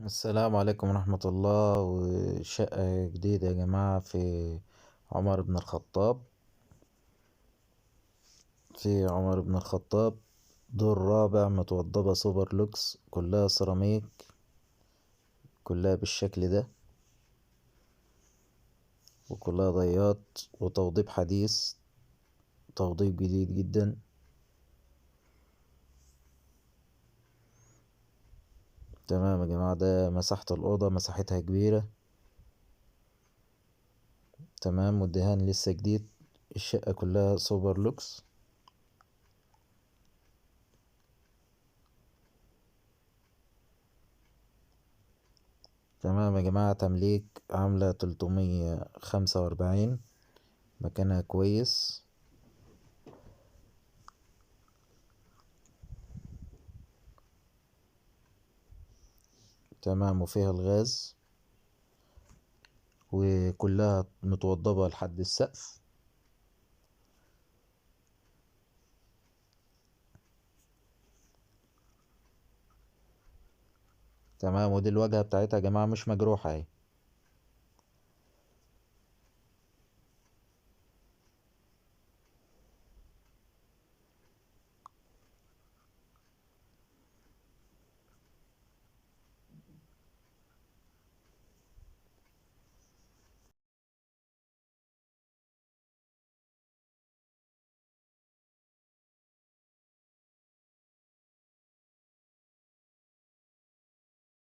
السلام عليكم ورحمة الله. وشقة جديدة يا جماعة في عمر بن الخطاب. دور رابع، متوضبة سوبر لوكس، كلها سيراميك، كلها بالشكل ده، وكلها ضيات وتوضيب حديث، توضيب جديد جدا. تمام يا جماعة، ده مساحة الأوضة، مساحتها كبيرة. تمام، والدهان لسه جديد. الشقة كلها سوبر لوكس. تمام يا جماعة، تمليك، عاملة 345، مكانها كويس. تمام، وفيها الغاز، وكلها متوضبة لحد السقف. تمام، ودي الواجهة بتاعتها يا جماعة، مش مجروحة اهي.